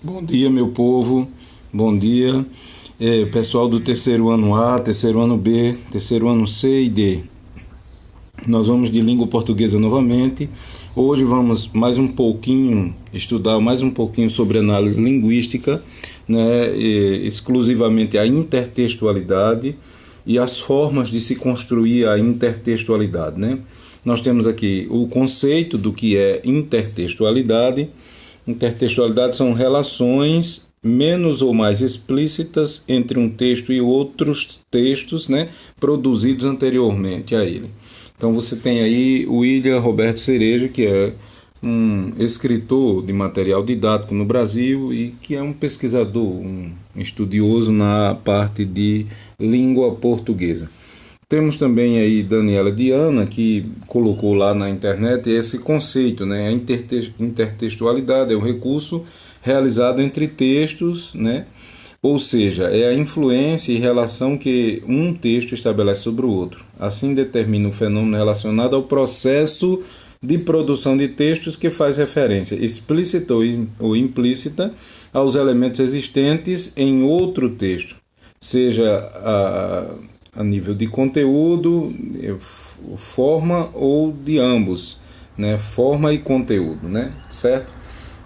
Bom dia, meu povo. Bom dia, pessoal do terceiro ano A, terceiro ano B, terceiro ano C e D. Nós vamos de língua portuguesa novamente. Hoje vamos mais um pouquinho estudar mais um pouquinho sobre análise linguística, né, exclusivamente a intertextualidade e as formas de se construir a intertextualidade, né? Nós temos aqui o conceito do que é intertextualidade. Intertextualidade são relações menos ou mais explícitas entre um texto e outros textos, né, produzidos anteriormente a ele. Então você tem aí o William Roberto Cereja, que é um escritor de material didático no Brasil e que é um pesquisador, um estudioso na parte de língua portuguesa. Temos também aí Daniela Diana, que colocou lá na internet esse conceito, né? A intertextualidade é um recurso realizado entre textos, né? Ou seja, é a influência e relação que um texto estabelece sobre o outro. Assim determina o fenômeno relacionado ao processo de produção de textos que faz referência explícita ou implícita aos elementos existentes em outro texto, seja a nível de conteúdo, forma ou de ambos, né? Forma e conteúdo, né? Certo?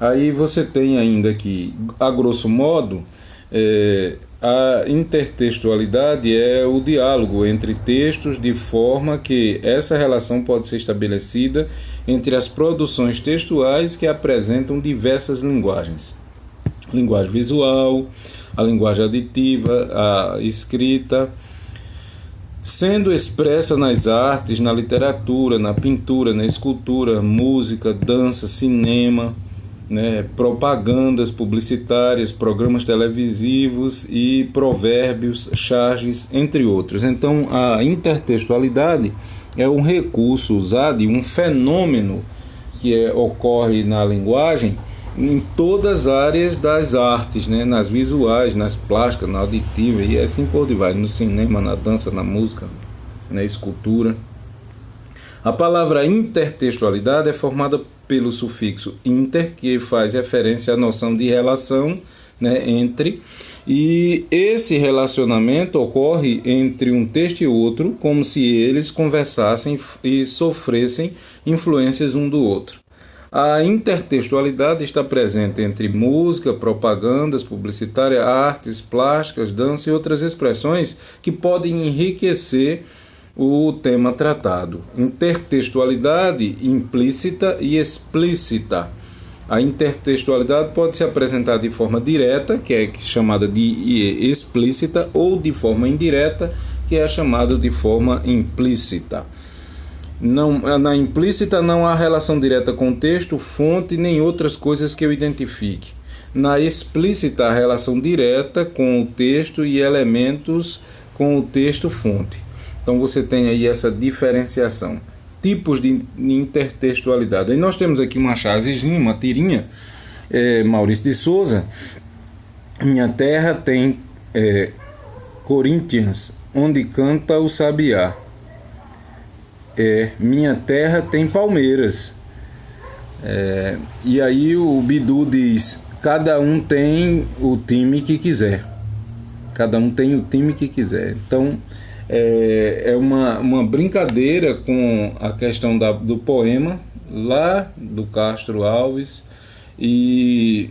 Aí você tem ainda que, a grosso modo, a intertextualidade é o diálogo entre textos de forma que essa relação pode ser estabelecida entre as produções textuais que apresentam diversas linguagens. Linguagem visual, a linguagem aditiva, a escrita, sendo expressa nas artes, na literatura, na pintura, na escultura, música, dança, cinema, né, propagandas publicitárias, programas televisivos e provérbios, charges, entre outros. Então, a intertextualidade é um recurso usado e um fenômeno que ocorre na linguagem em todas as áreas das artes, né? Nas visuais, nas plásticas, na auditiva e assim por diante, no cinema, na dança, na música, na escultura. A palavra intertextualidade é formada pelo sufixo inter, que faz referência à noção de relação, né, entre, e esse relacionamento ocorre entre um texto e outro, como se eles conversassem e sofressem influências um do outro. A intertextualidade está presente entre música, propagandas publicitárias, artes plásticas, dança e outras expressões que podem enriquecer o tema tratado. Intertextualidade implícita e explícita. A intertextualidade pode se apresentar de forma direta, que é chamada de explícita, ou de forma indireta, que é chamada de forma implícita. Na implícita não há relação direta com o texto, fonte, nem outras coisas que eu identifique. Na explícita há relação direta com o texto e elementos com o texto fonte. Então você tem aí essa diferenciação. Tipos de intertextualidade. Aí nós temos aqui uma chavezinha, uma tirinha, Maurício de Souza. Minha terra tem Corinthians, onde canta o sabiá. Minha terra tem Palmeiras. E aí o Bidu diz: cada um tem o time que quiser. Cada um tem o time que quiser. Então é uma brincadeira com a questão do poema lá do Castro Alves e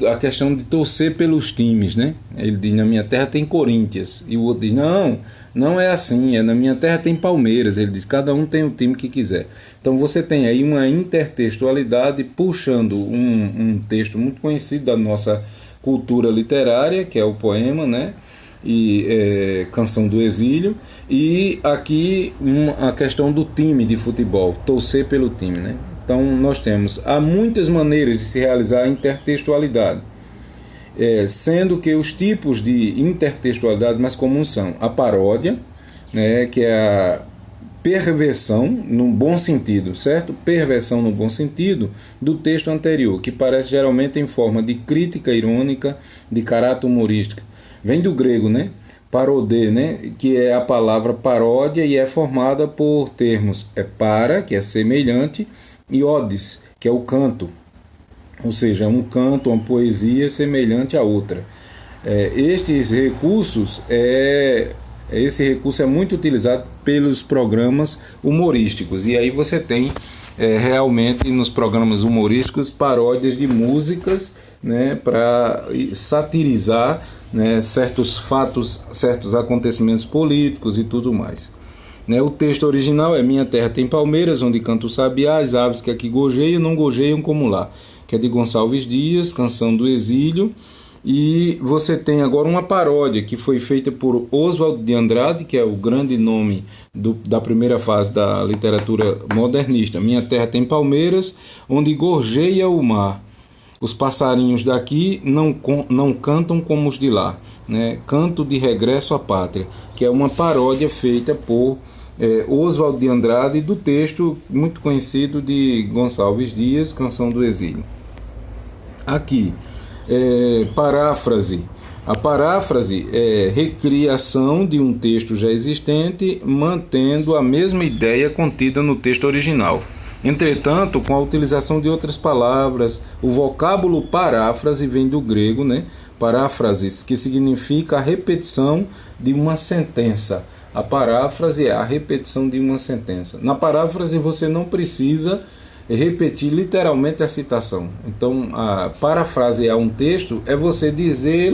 a questão de torcer pelos times, né? Ele diz: na minha terra tem Corinthians. E o outro diz: não é assim, na minha terra tem Palmeiras. Ele diz: cada um tem o time que quiser. Então você tem aí uma intertextualidade puxando um texto muito conhecido da nossa cultura literária, que é o poema, né? E Canção do Exílio. E aqui a questão do time de futebol, torcer pelo time, né? Então há muitas maneiras de se realizar a intertextualidade, sendo que os tipos de intertextualidade mais comuns são a paródia, né, que é a perversão no bom sentido, certo? Perversão no bom sentido do texto anterior, que parece geralmente em forma de crítica irônica, de caráter humorístico. Vem do grego, né? Parodê, né? Que é a palavra paródia e é formada por termos para, que é semelhante, e odes, que é o canto, ou seja, um canto, uma poesia semelhante a outra. Estes recursos, esse recurso é muito utilizado pelos programas humorísticos, e aí você tem realmente nos programas humorísticos paródias de músicas, né, para satirizar, né, certos fatos, certos acontecimentos políticos e tudo mais. Né, o texto original é Minha Terra Tem Palmeiras, onde canta o sabiá, as aves que aqui gorjeiam, não gorjeiam como lá, que é de Gonçalves Dias, Canção do Exílio. E você tem agora uma paródia que foi feita por Oswald de Andrade, que é o grande nome da primeira fase da literatura modernista. Minha Terra Tem Palmeiras, onde gorjeia o mar. Os passarinhos daqui não cantam como os de lá, né? Canto de regresso à pátria, que é uma paródia feita por Oswald de Andrade do texto muito conhecido de Gonçalves Dias, Canção do Exílio. Aqui, paráfrase. A paráfrase é recriação de um texto já existente, mantendo a mesma ideia contida no texto original. Entretanto, com a utilização de outras palavras, o vocábulo paráfrase vem do grego, né? Paráfrases, que significa a repetição de uma sentença. A paráfrase é a repetição de uma sentença. Na paráfrase você não precisa repetir literalmente a citação. Então, a parafrasear um texto é você dizer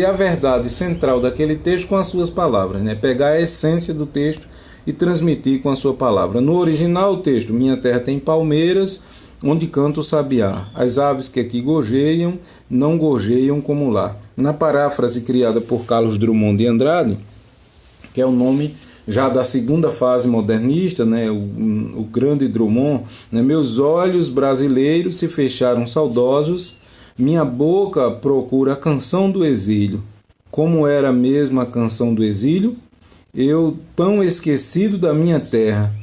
a verdade central daquele texto com as suas palavras, né? Pegar a essência do texto e transmitir com a sua palavra. No original, o texto: Minha terra tem palmeiras, onde canta o sabiá. As aves que aqui gorjeiam, não gorjeiam como lá. Na paráfrase criada por Carlos Drummond de Andrade, que é o nome já da segunda fase modernista, né, o grande Drummond, né, meus olhos brasileiros se fecharam saudosos, minha boca procura a canção do exílio. Como era mesmo a canção do exílio? Eu tão esquecido da minha terra.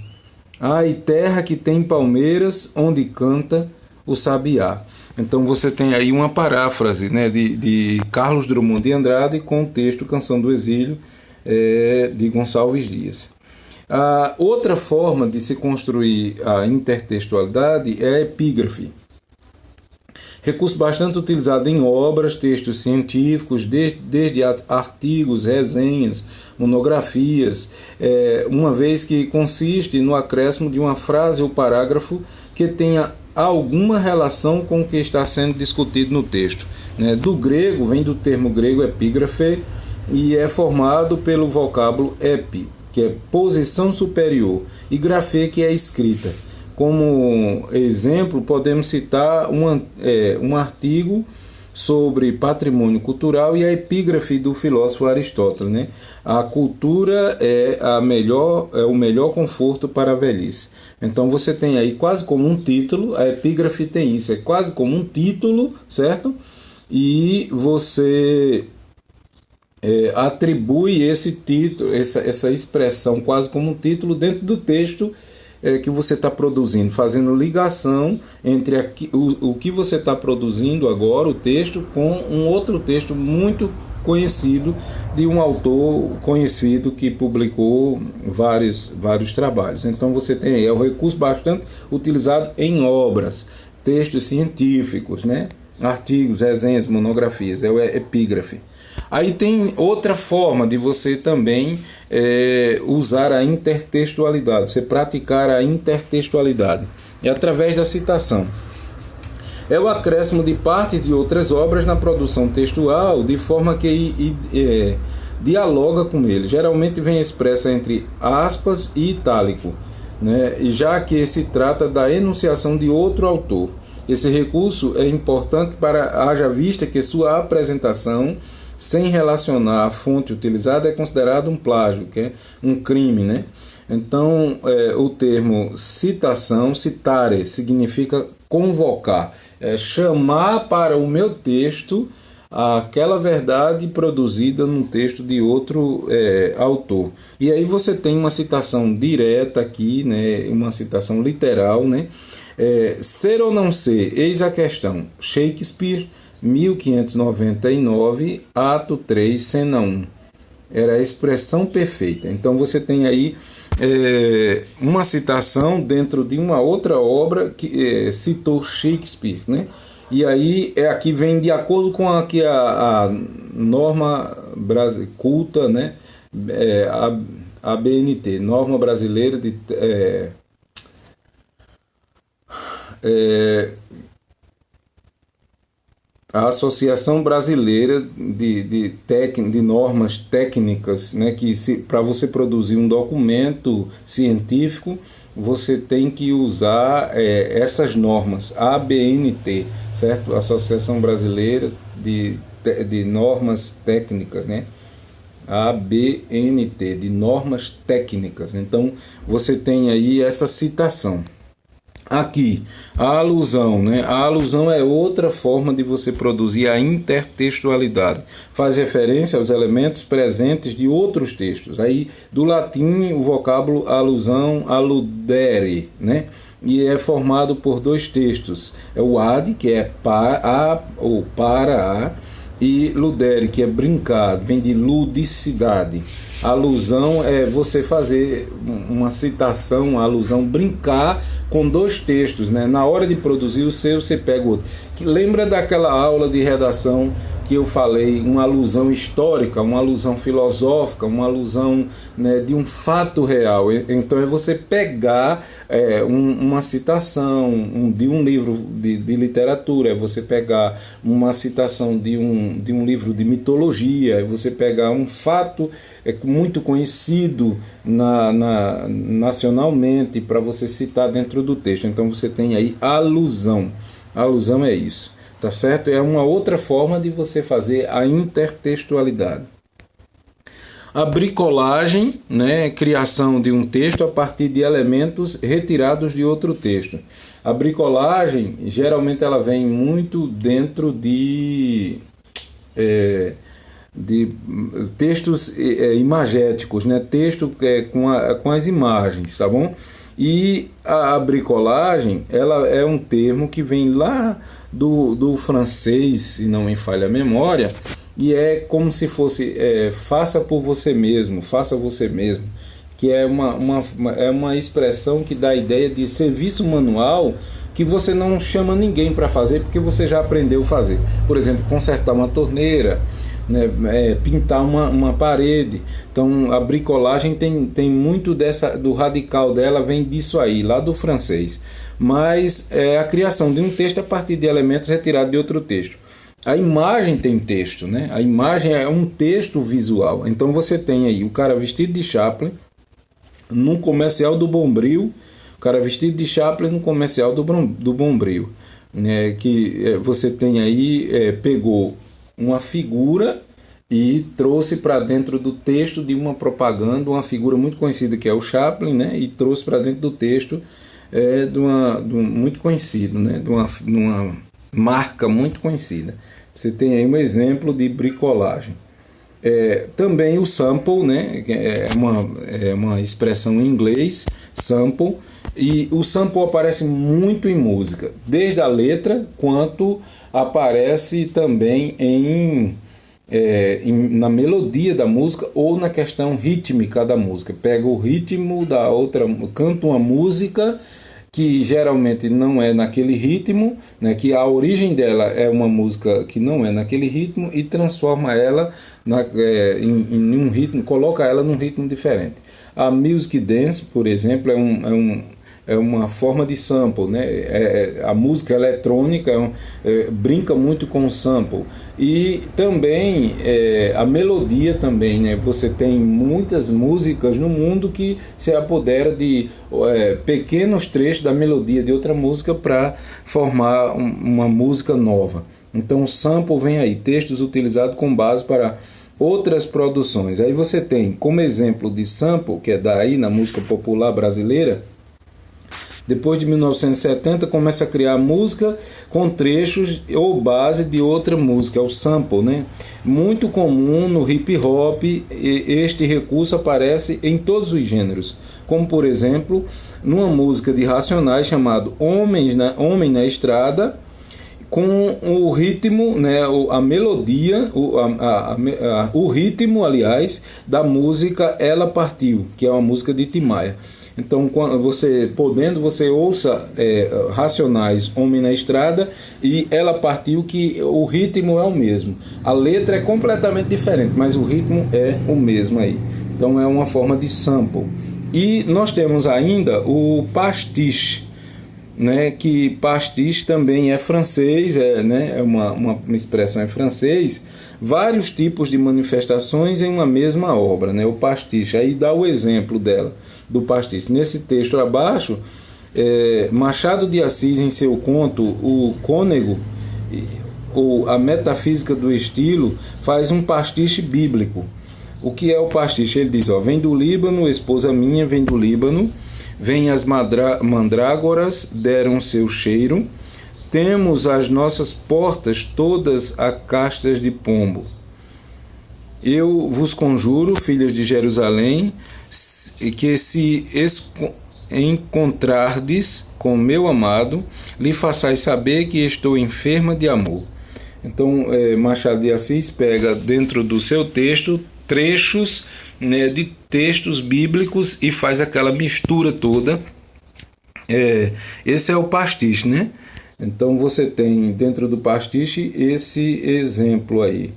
Ai, terra que tem palmeiras, onde canta o sabiá. Então você tem aí uma paráfrase, né, de Carlos Drummond de Andrade com o texto Canção do Exílio, de Gonçalves Dias. A outra forma de se construir a intertextualidade é a epígrafe. Recurso bastante utilizado em obras, textos científicos, desde artigos, resenhas, monografias, uma vez que consiste no acréscimo de uma frase ou parágrafo que tenha alguma relação com o que está sendo discutido no texto. Do grego, vem do termo grego epígrafe, e é formado pelo vocábulo epi, que é posição superior, e grafê, que é escrita. Como exemplo, podemos citar um artigo sobre patrimônio cultural e a epígrafe do filósofo Aristóteles, né? A cultura é o melhor conforto para a velhice. Então você tem aí quase como um título, a epígrafe tem isso, é quase como um título, certo? E você atribui esse título, essa expressão quase como um título dentro do texto que você está produzindo, fazendo ligação entre o que você está produzindo agora, o texto, com um outro texto muito conhecido de um autor conhecido que publicou vários trabalhos. Então você tem aí, é um recurso bastante utilizado em obras, textos científicos, né? Artigos, resenhas, monografias, é o epígrafe. Aí tem outra forma de você também usar a intertextualidade, você praticar a intertextualidade, é através da citação. É o acréscimo de parte de outras obras na produção textual, de forma que dialoga com ele. Geralmente vem expressa entre aspas e itálico, né? Já que se trata da enunciação de outro autor. Esse recurso é importante para haja vista que sua apresentação sem relacionar a fonte utilizada é considerado um plágio, que é um crime, né? Então, o termo citação, citare, significa convocar, chamar para o meu texto aquela verdade produzida num texto de outro autor. E aí você tem uma citação direta aqui, né? Uma citação literal, né? Ser ou não ser, eis a questão. Shakespeare, 1599, ato 3, cena 1. era a expressão perfeita. Então você tem aí uma citação dentro de uma outra obra que citou Shakespeare, né? E aí aqui vem de acordo com a norma culta, né? A BNT, Norma Brasileira de a Associação Brasileira de Normas Técnicas, né, que para você produzir um documento científico, você tem que usar essas normas, ABNT, certo? Associação Brasileira de Normas Técnicas, né? ABNT, de Normas Técnicas. Então, você tem aí essa citação. Aqui, a alusão, né? A alusão é outra forma de você produzir a intertextualidade. Faz referência aos elementos presentes de outros textos. Aí, do latim, o vocábulo alusão, alludere, né? E é formado por dois textos. É o ad, que é para a, e ludere, que é brincar, vem de ludicidade. Alusão é você fazer uma citação, uma alusão, brincar com dois textos, né? Na hora de produzir o seu, você pega o outro. Lembra daquela aula de redação que eu falei, uma alusão histórica, uma alusão filosófica, uma alusão, né, de um fato real. Então é você pegar uma citação de um livro de literatura, é você pegar uma citação de um livro de mitologia, é você pegar um fato muito conhecido nacionalmente para você citar dentro do texto. Então você tem aí alusão. A alusão é isso. Tá certo? É uma outra forma de você fazer a intertextualidade. A bricolagem, né, criação de um texto a partir de elementos retirados de outro texto. A bricolagem, geralmente ela vem muito dentro de textos imagéticos, né, texto com as imagens, tá bom? E a bricolagem, ela é um termo que vem lá do francês, se não me falha a memória, e é como se fosse faça por você mesmo, faça você mesmo, que é uma expressão que dá a ideia de serviço manual que você não chama ninguém para fazer porque você já aprendeu a fazer. Por exemplo, consertar uma torneira, né, pintar uma parede. Então a bricolagem tem muito do radical dela, vem disso aí, lá do francês. Mas é a criação de um texto a partir de elementos retirados de outro texto. A imagem tem texto, né? A imagem é um texto visual. Então você tem aí o cara vestido de Chaplin no comercial do Bombril, o cara vestido de Chaplin no comercial do Bombril, né? Que você tem aí, pegou uma figura e trouxe para dentro do texto de uma propaganda, uma figura muito conhecida que é o Chaplin, né? E trouxe para dentro do texto muito conhecido, né? De uma marca muito conhecida. Você tem aí um exemplo de bricolagem. Também o sample, né? É uma expressão em inglês, sample, e o sample aparece muito em música, desde a letra quanto aparece também na melodia da música ou na questão rítmica da música. Pega o ritmo da outra, canta uma música que geralmente não é naquele ritmo, né, que a origem dela é uma música que não é naquele ritmo, e transforma ela em um ritmo, coloca ela num ritmo diferente. A music dance, por exemplo, é uma forma de sample, né? A música eletrônica brinca muito com o sample. E também a melodia também, né? Você tem muitas músicas no mundo que se apodera de pequenos trechos da melodia de outra música para formar uma música nova. Então o sample vem aí, textos utilizados com base para outras produções. Aí você tem como exemplo de sample, que é daí na música popular brasileira. Depois de 1970 começa a criar música com trechos ou base de outra música, é o sample, né? Muito comum no hip hop, este recurso aparece em todos os gêneros, como por exemplo numa música de Racionais chamado Homem na Estrada, com o ritmo, né, a melodia, o ritmo, aliás, da música Ela Partiu, que é uma música de Tim Maia. Então, você ouça Racionais, Homem na Estrada, e Ela Partiu, que o ritmo é o mesmo. A letra é completamente diferente, mas o ritmo é o mesmo aí. Então, é uma forma de sample. E nós temos ainda o pastiche, né, que pastiche também é francês, né, é uma expressão em francês, vários tipos de manifestações em uma mesma obra, né, o pastiche. Aí dá o exemplo dela, do pastiche. Nesse texto abaixo, Machado de Assis, em seu conto O Cônego, ou A Metafísica do Estilo, faz um pastiche bíblico. O que é o pastiche? Ele diz, vem do Líbano, esposa minha, vem do Líbano, vem as mandrágoras, deram seu cheiro, temos as nossas portas todas a castas de pombo. Eu vos conjuro, filhas de Jerusalém, que se encontrardes com meu amado, lhe façais saber que estou enferma de amor. Então, Machado de Assis pega dentro do seu texto trechos, né, de textos bíblicos e faz aquela mistura toda. Esse é o pastiche, né? Então você tem dentro do pastiche esse exemplo aí.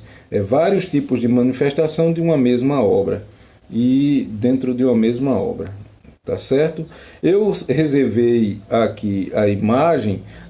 Vários tipos de manifestação de uma mesma obra e dentro de uma mesma obra. Tá certo? Eu reservei aqui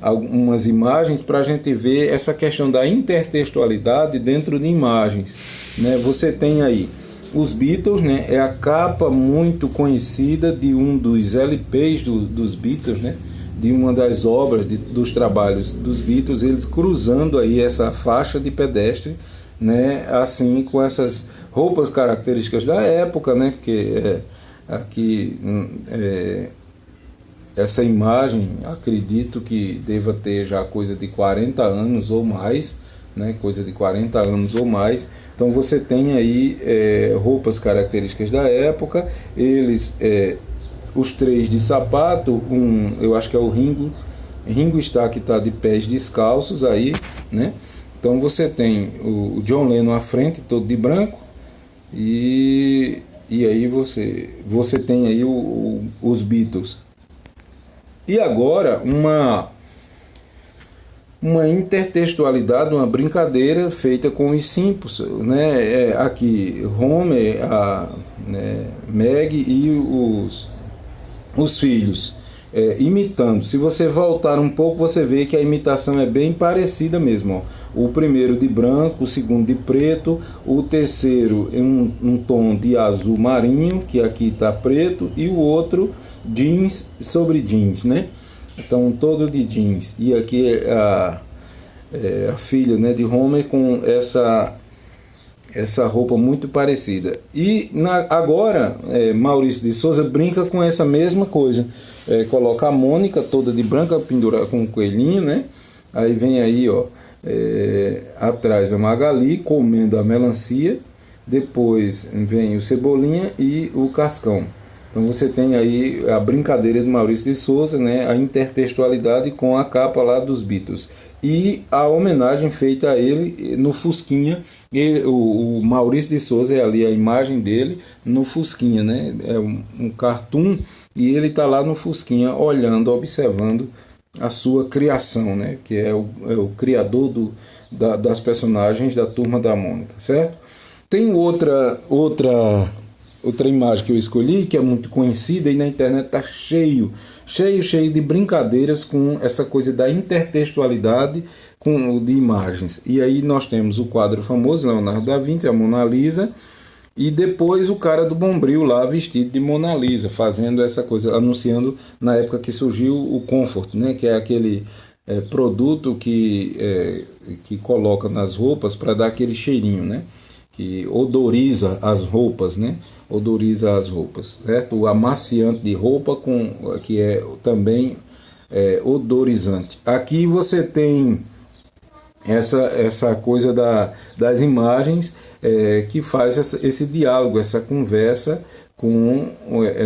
algumas imagens para a gente ver essa questão da intertextualidade dentro de imagens, né? Você tem aí os Beatles, né? É a capa muito conhecida de um dos LPs dos Beatles, né? De uma das obras, dos trabalhos dos Beatles, eles cruzando aí essa faixa de pedestre, né? Assim, com essas roupas características da época, né? Porque aqui essa imagem, acredito que deva ter já coisa de 40 anos ou mais, né? Coisa de 40 anos ou mais. Então você tem aí roupas características da época, os três de sapato, eu acho que é o Ringo Starr, que está de pés descalços aí, né? Então você tem o John Lennon à frente, todo de branco, e aí você tem aí os Beatles. E agora uma intertextualidade, uma brincadeira feita com os Simpsons, né? Aqui Homer, Meg e os filhos imitando. Se você voltar um pouco, você vê que a imitação é bem parecida mesmo. O primeiro de branco, o segundo de preto, o terceiro em um tom de azul marinho, que aqui está preto, e o outro jeans sobre jeans, né? Então todo de jeans. E aqui a filha, né, de Homer com essa roupa muito parecida. E agora Maurício de Souza brinca com essa mesma coisa. Coloca a Mônica toda de branca, pendurada com um coelhinho, né? Aí vem aí, atrás a Magali comendo a melancia, depois vem o Cebolinha e o Cascão. Então você tem aí a brincadeira de Maurício de Souza, né, a intertextualidade com a capa lá dos Beatles. E a homenagem feita a ele no Fusquinha. O Maurício de Souza é ali a imagem dele no Fusquinha, né? É um cartoon e ele está lá no Fusquinha olhando, observando a sua criação, né? Que é o criador das personagens da Turma da Mônica, certo? Tem outra imagem que eu escolhi, que é muito conhecida, e na internet está cheio de brincadeiras com essa coisa da intertextualidade de imagens. E aí nós temos o quadro famoso, Leonardo da Vinci, a Mona Lisa, e depois o cara do Bombril lá vestido de Mona Lisa, fazendo essa coisa, anunciando na época que surgiu o Comfort, né, que é aquele produto que coloca nas roupas para dar aquele cheirinho, né, que odoriza as roupas, né? Odoriza as roupas, certo? O amaciante de roupa que é também odorizante. Aqui você tem essa coisa das imagens que faz esse diálogo, essa conversa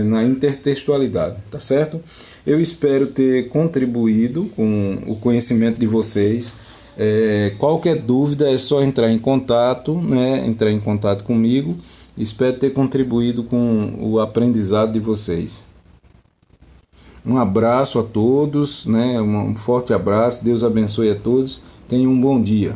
na intertextualidade, tá certo? Eu espero ter contribuído com o conhecimento de vocês Qualquer dúvida é só entrar em contato, né? Entrar em contato comigo. Espero ter contribuído com o aprendizado de vocês. Um abraço a todos, né? Um forte abraço. Deus abençoe a todos. Tenham um bom dia.